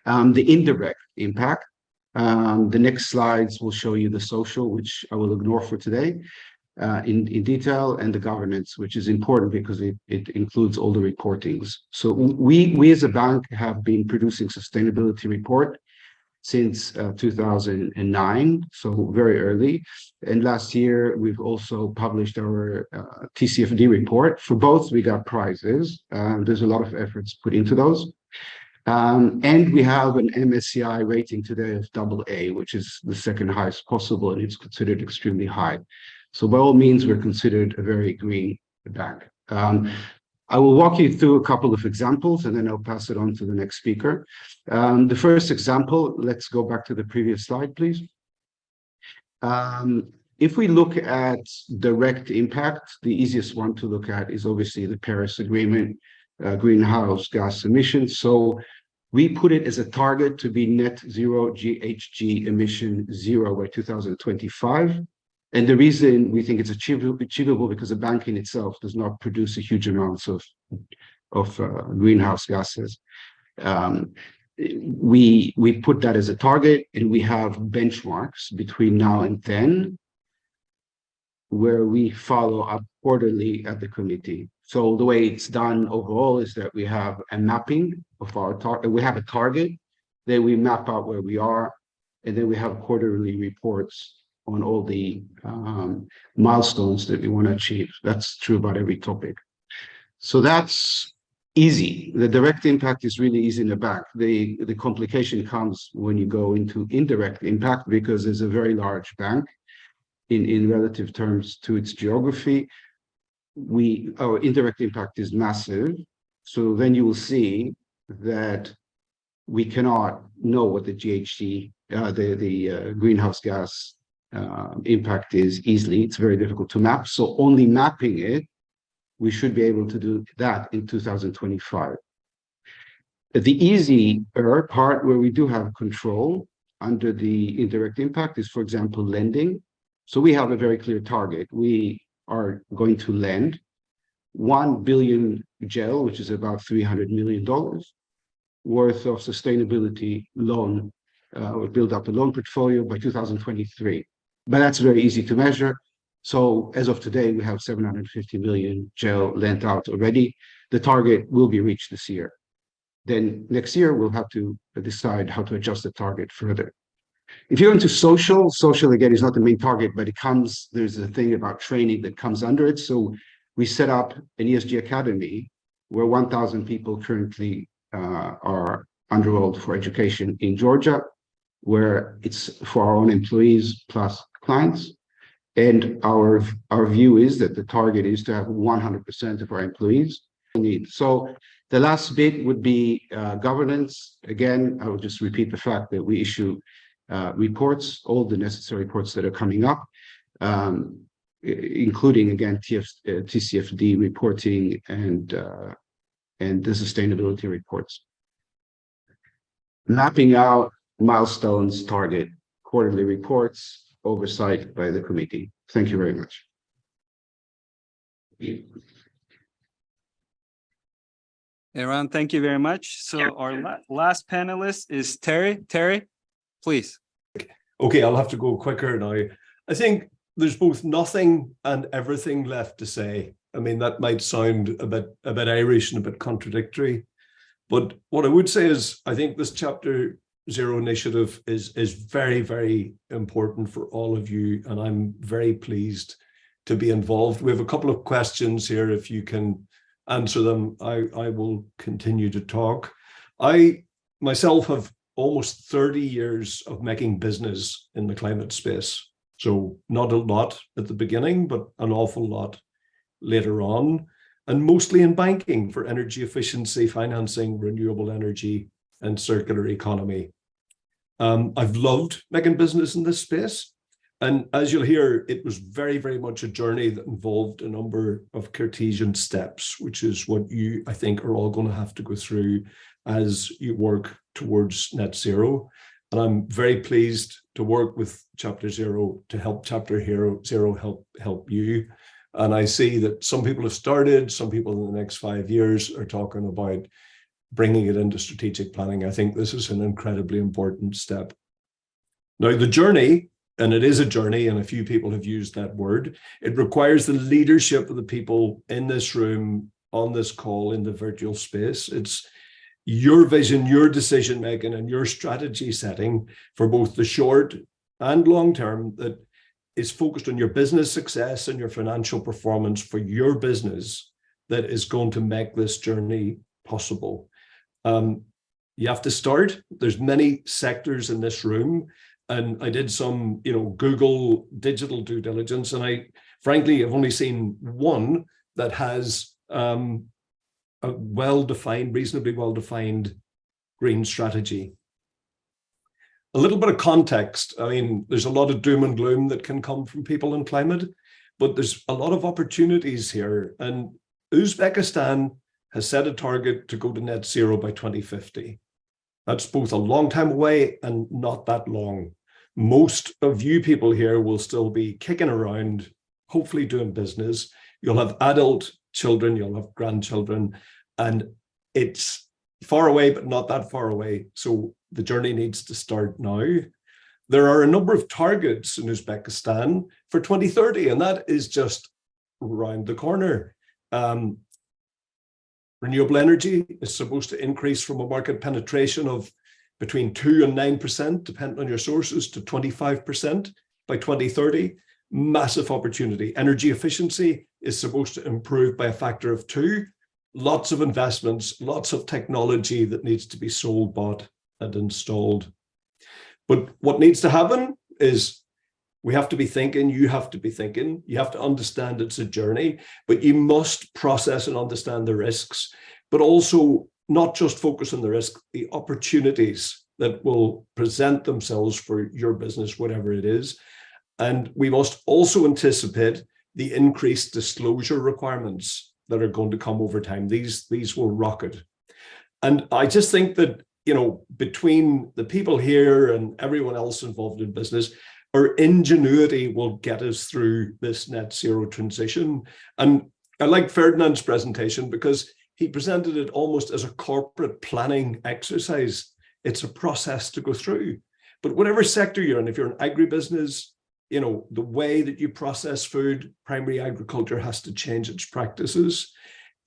The indirect impact. The next slides will show you the social, which I will ignore for today in detail, and the governance, which is important because it includes all the reportings. So we as a bank have been producing sustainability report since 2009, so very early. And last year, we've also published our TCFD report. For both, we got prizes. There's a lot of efforts put into those. And we have an MSCI rating today of AA, which is the second highest possible, and it's considered extremely high. So by all means, we're considered a very green bank. I will walk you through a couple of examples, and then I'll pass it on to the next speaker. The first example, let's go back to the previous slide, please. If we look at direct impact, the easiest one to look at is obviously the Paris Agreement, greenhouse gas emissions. So we put it as a target to be net zero GHG emission zero by 2025. And the reason we think it's achievable because the bank in itself does not produce a huge amounts of greenhouse gases. We put that as a target, and we have benchmarks between now and then where we follow up quarterly at the committee. So the way it's done overall is that we have a mapping of our target. We have a target, then we map out where we are, and then we have quarterly reports on all the milestones that we want to achieve. That's true about every topic. So that's easy. The direct impact is really easy in the bank. The complication comes when you go into indirect impact, because there's a very large bank in relative terms to its geography. Our indirect impact is massive. So then you will see that we cannot know what the GHG, the greenhouse gas impact is easily. It's very difficult to map. So only mapping it, we should be able to do that in 2025. The easier part where we do have control under the indirect impact is, for example, lending. So we have a very clear target. We are going to lend 1 billion GEL, which is about $300 million worth of sustainability loan, or build up a loan portfolio by 2023. But that's very easy to measure. So as of today, we have 750 million GEL lent out already. The target will be reached this year. Then next year, we'll have to decide how to adjust the target further. If you're into social again is not the main target, but there's a thing about training that comes under it. So we set up an ESG academy where 1,000 people currently are enrolled for education in Georgia, where it's for our own employees plus clients. And our view is that the target is to have 100% of our employees need. So the last bit would be governance. Again, I will just repeat the fact that we issue reports, all the necessary reports that are coming up, including again TCFD reporting and the sustainability reports. Mapping out milestones, target, quarterly reports, oversight by the committee. Thank you very much.
Aaron, thank you very much. So our last panelist is Terry. Terry, please.
Okay, I'll have to go quicker now. I think there's both nothing and everything left to say. I mean, that might sound a bit Irish and a bit contradictory, but what I would say is I think this Chapter Zero initiative is very, very important for all of you, and I'm very pleased to be involved. We have a couple of questions here. If you can answer them, I will continue to talk. I myself have almost 30 years of making business in the climate space. So not a lot at the beginning, but an awful lot later on, and mostly in banking for energy efficiency, financing, renewable energy, and circular economy. I've loved making business in this space. And as you'll hear, it was very, very much a journey that involved a number of Cartesian steps, which is what you, I think, are all going to have to go through as you work towards net zero. And I'm very pleased to work with Chapter Zero to help Chapter Zero help you. And I see that some people have started, some people in the next 5 years are talking about bringing it into strategic planning. I think this is an incredibly important step. Now, the journey, and it is a journey, and a few people have used that word, it requires the leadership of the people in this room, on this call, in the virtual space. It's your vision, your decision making, and your strategy setting for both the short and long term that is focused on your business success and your financial performance for your business that is going to make this journey possible. You have to start. There's many sectors in this room, and I did some, Google digital due diligence, and I frankly have only seen one that has a well-defined, reasonably well-defined green strategy. A little bit of context. I mean, there's a lot of doom and gloom that can come from people in climate, but there's a lot of opportunities here. And Uzbekistan has set a target to go to net zero by 2050. That's both a long time away and not that long. Most of you people here will still be kicking around, hopefully doing business. You'll have adult children, you'll have grandchildren, and it's far away, but not that far away. So the journey needs to start now. There are a number of targets in Uzbekistan for 2030, and that is just around the corner. Renewable energy is supposed to increase from a market penetration of between 2 and 9%, depending on your sources, to 25% by 2030. Massive opportunity. Energy efficiency is supposed to improve by a factor of 2. Lots of investments, lots of technology that needs to be sold, bought, and installed. But what needs to happen is we have to be thinking, you have to be thinking, you have to understand it's a journey, but you must process and understand the risks, but also not just focus on the risk, the opportunities that will present themselves for your business, whatever it is. And we must also anticipate the increased disclosure requirements that are going to come over time. These will rocket. And I just think that, between the people here and everyone else involved in business, our ingenuity will get us through this net zero transition. And I like Ferdinand's presentation because he presented it almost as a corporate planning exercise. It's a process to go through. But whatever sector you're in, if you're in agribusiness, the way that you process food, primary agriculture has to change its practices.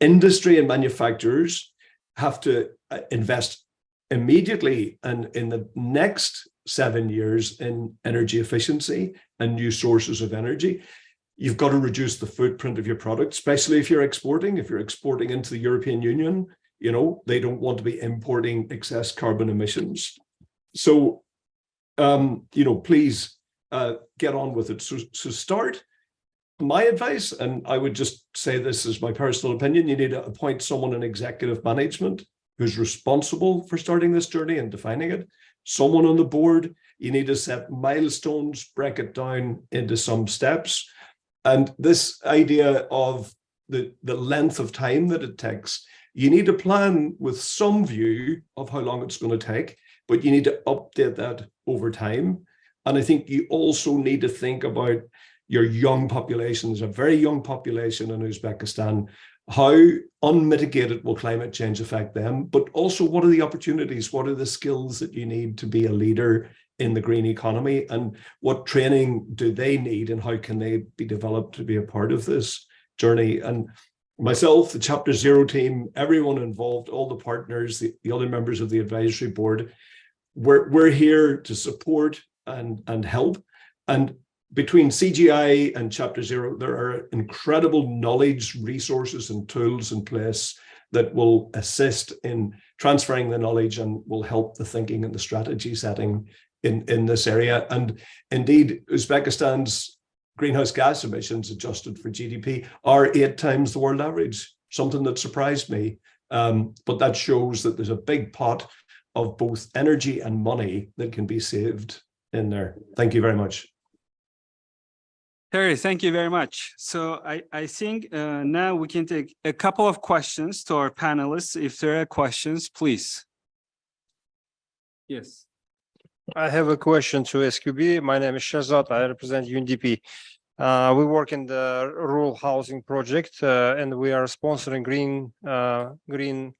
Industry and manufacturers have to invest immediately and in the next 7 years in energy efficiency and new sources of energy. You've got to reduce the footprint of your product, especially if you're exporting. If you're exporting into the European Union, they don't want to be importing excess carbon emissions. So, please get on with it. So start. my advice, and I would just say this as my personal opinion, you need to appoint someone in executive management who's responsible for starting this journey and defining it. Someone on the board, you need to set milestones, break it down into some steps. And this idea of the length of time that it takes, you need to plan with some view of how long it's going to take, but you need to update that over time. And I think you also need to think about your young population. There's a very young population in Uzbekistan. How unmitigated will climate change affect them? But also, what are the opportunities? What are the skills that you need to be a leader in the green economy? And what training do they need? And how can they be developed to be a part of this journey? And myself, the Chapter Zero team, everyone involved, all the partners, the other members of the advisory board, we're here to support and help. And between CGI and Chapter Zero, there are incredible knowledge, resources, and tools in place that will assist in transferring the knowledge and will help the thinking and the strategy setting in this area. And indeed, Uzbekistan's greenhouse gas emissions adjusted for GDP are 8 times the world average, something that surprised me. But that shows that there's a big pot of both energy and money that can be saved in there. Thank you very much.
Terry, thank you very much. So I think now we can take a couple of questions to our panelists. If there are questions, please. Yes.
I have a question to SQB. My name is Shazad. I represent UNDP. We work in the rural housing project, and we are sponsoring green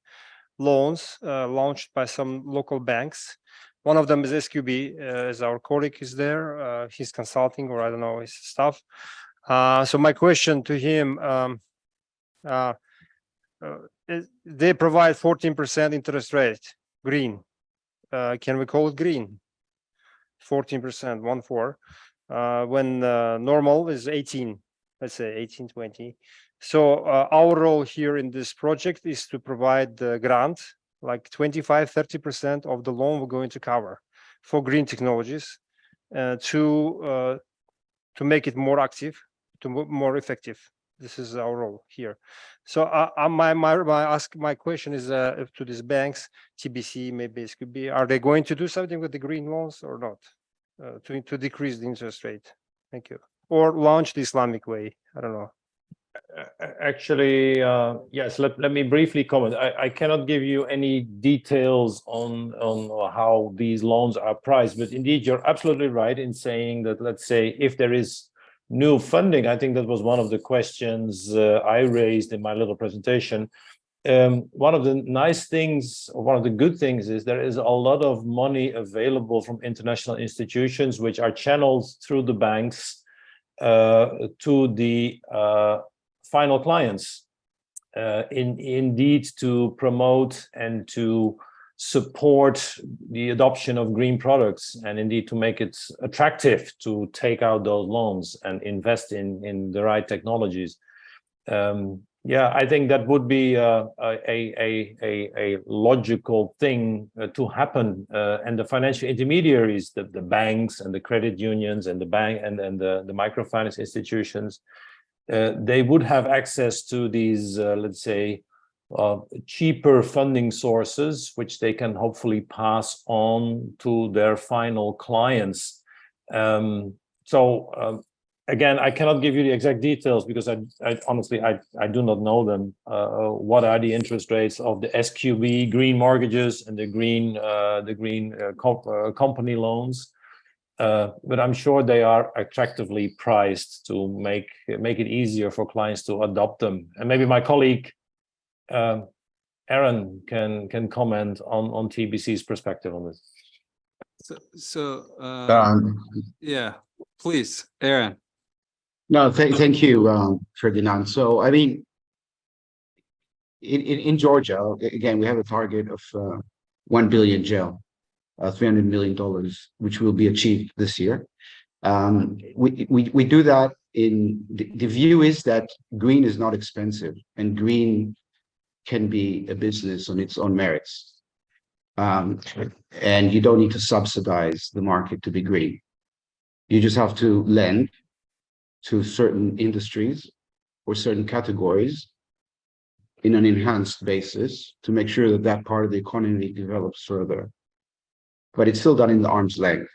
loans launched by some local banks. One of them is SQB, as our colleague is there. He's consulting, or I don't know, his staff. So my question to him, they provide 14% interest rate, green. Can we call it green? 14%, 1/4, when normal is 18, let's say 18, 20. So our role here in this project is to provide the grant, like 25, 30% of the loan we're going to cover for green technologies to make it more active, more effective. This is our role here. So my question is to these banks, TBC, maybe SQB, are they going to do something with the green loans or not to decrease the interest rate? Thank you. Or launch the Islamic way? I don't know.
Actually, yes, let me briefly comment. I cannot give you any details on how these loans are priced, but indeed, you're absolutely right in saying that, let's say, if there is new funding, I think that was one of the questions I raised in my little presentation. One of the nice things, or one of the good things, is there is a lot of money available from international institutions which are channeled through the banks to the final clients, indeed to promote and to support the adoption of green products, and indeed to make it attractive to take out those loans and invest in the right technologies. Yeah, I think that would be a logical thing to happen, and the financial intermediaries, the banks and the credit unions and the bank and the microfinance institutions, they would have access to these, let's say, cheaper funding sources, which they can hopefully pass on to their final clients. Again, I cannot give you the exact details because I honestly do not know them. What are the interest rates of the SQB green mortgages and the green company loans? But I'm sure they are attractively priced to make it easier for clients to adopt them. And maybe my colleague Aaron can comment on TBC's perspective on this.
Yeah, please, Aaron.
No, thank you, Ferdinand. So, I mean, in Georgia, again, we have a target of 1 billion GEL, $300 million, which will be achieved this year. We do that in the view is that green is not expensive, and green can be a business on its own merits. And you don't need to subsidize the market to be green. You just have to lend to certain industries or certain categories in an enhanced basis to make sure that that part of the economy develops further. But it's still done in the arm's length.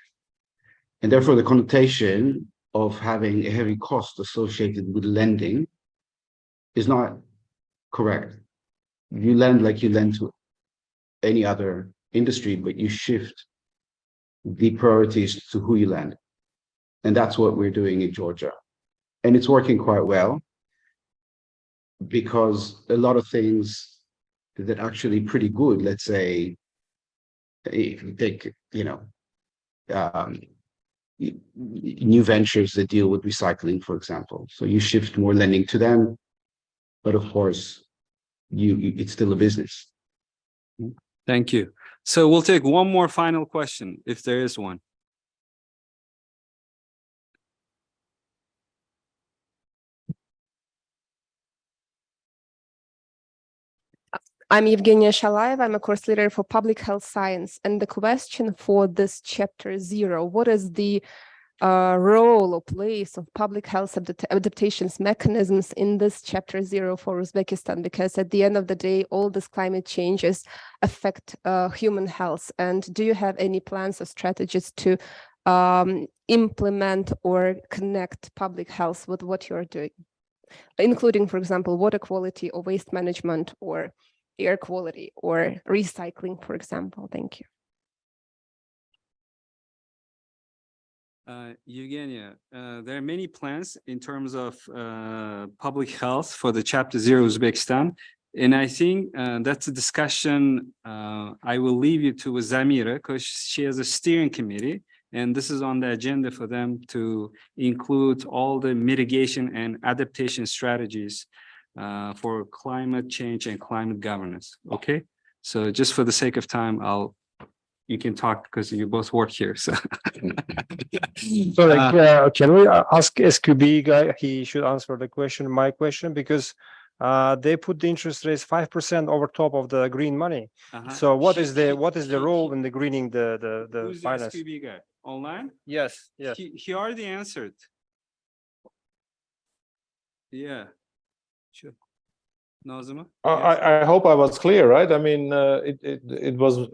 And therefore, the connotation of having a heavy cost associated with lending is not correct. You lend like you lend to any other industry, but you shift the priorities to who you lend. And that's what we're doing in Georgia. And it's working quite well because a lot of things that are actually pretty good, let's say, if you take, new ventures that deal with recycling, for example. So you shift more lending to them, but of course, it's still a business.
Thank you. So we'll take one more final question, if there is one.
I'm Evgenia Shalaeva. I'm a course leader for public health science. And the question for this chapter 0, what is the role or place of public health adaptations mechanisms in this chapter 0 for Uzbekistan? Because at the end of the day, all these climate changes affect human health. And do you have any plans or strategies to implement or connect public health with what you're doing, including, for example, water quality or waste management or air quality or recycling, for example? Thank you.
Eugenia, there are many plans in terms of public health for the Chapter 0 Uzbekistan. And I think that's a discussion I will leave you to with Zamira, because she has a steering committee. And this is on the agenda for them to include all the mitigation and adaptation strategies for climate change and climate governance. Okay, so just for the sake of time, you can talk because you both work here. So,
can we ask SQB guy? He should answer the question, my question, because they put the interest rates 5% over top of the green money. So what is the role in the greening the
who's
finance?
the SQB guy? Online?
Yes.
He already answered. Yeah. Sure. Nazima?
I hope I was clear, right? I mean, it was.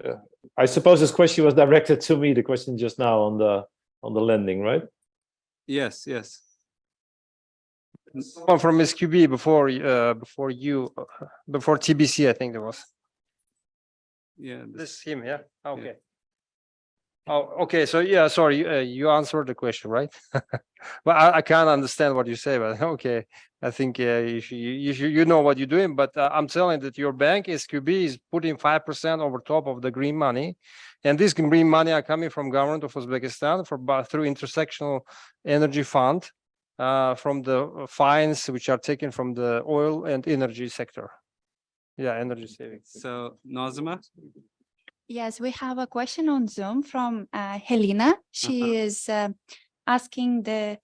I suppose this question was directed to me. The question just now on the lending, right?
Yes.
Someone from SQB before TBC, I think there was.
Yeah.
This is him, yeah. Okay. Yeah. Oh, okay. So yeah, sorry, you answered the question, right? But I can't understand what you say. But okay, I think you know what you're doing. But I'm telling that your bank SQB is putting 5% over top of the green money, and this green money are coming from government of Uzbekistan through intersectional energy fund, from the fines which are taken from the oil and energy sector. Yeah, energy savings.
So Nazima?
Yes, we have a question on Zoom from Helena. She is asking the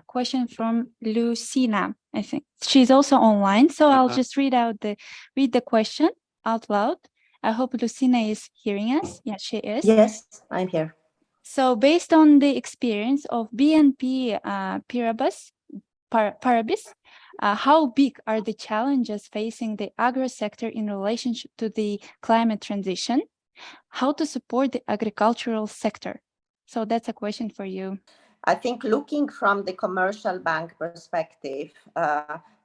question from Lucina, I think. She's also online, so I'll just read the question out loud. I hope Lucina is hearing us. Yes, she is.
Yes, I'm here.
So based on the experience of BNP Paribas, how big are the challenges facing the agro sector in relationship to the climate transition? How to support the agricultural sector? So that's a question for you.
I think looking from the commercial bank perspective,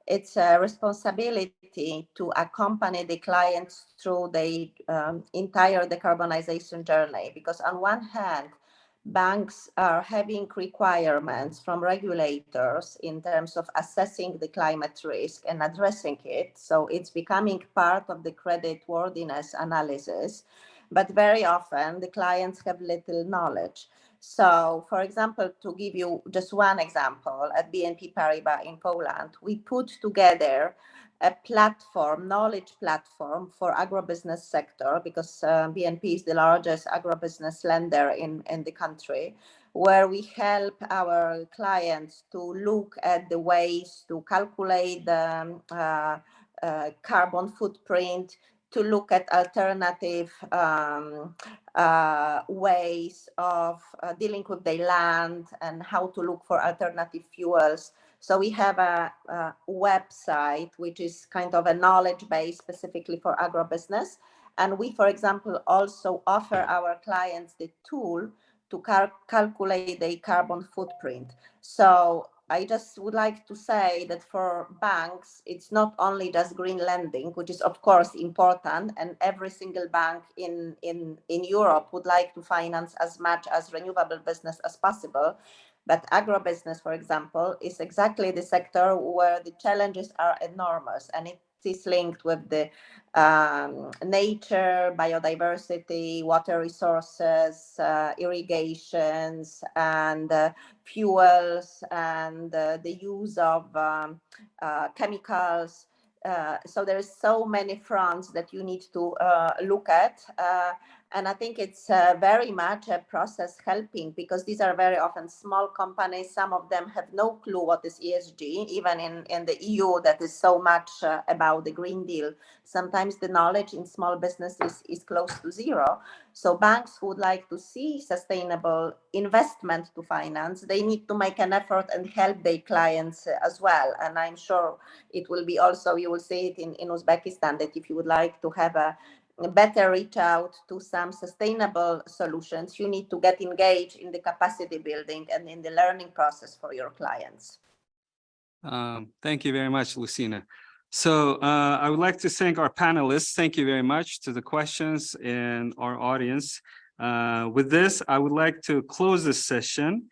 it's a responsibility to accompany the clients through the entire decarbonization journey, because on one hand, banks are having requirements from regulators in terms of assessing the climate risk and addressing it. So it's becoming part of the credit worthiness analysis. But very often the clients have little knowledge. So, for example, to give you just one example, at BNP Paribas in Poland, we put together a platform, knowledge platform for agribusiness sector, because BNP is the largest agribusiness lender in the country, where we help our clients to look at the ways to calculate the carbon footprint, to look at alternative ways of dealing with their land and how to look for alternative fuels. So we have a website, which is kind of a knowledge base specifically for agribusiness. And we, for example, also offer our clients the tool to calculate their carbon footprint. So I just would like to say that for banks, it's not only just green lending, which is of course important, and every single bank in Europe would like to finance as much as renewable business as possible. But agribusiness, for example, is exactly the sector where the challenges are enormous, and it is linked with the nature, biodiversity, water resources, irrigations, and fuels, and the use of chemicals. So there is so many fronts that you need to look at. And I think it's very much a process helping, because these are very often small companies. Some of them have no clue what is ESG, even in the EU that is so much about the Green Deal. Sometimes the knowledge in small businesses is close to zero. So banks who would like to see sustainable investment to finance, they need to make an effort and help their clients as well. And I'm sure it will be also, you will see it in Uzbekistan, that if you would like to have a better reach out to some sustainable solutions, you need to get engaged in the capacity building and in the learning process for your clients.
Thank you very much, Lucina. So I would like to thank our panelists. Thank you very much to the questions and our audience. With this, I would like to close this session.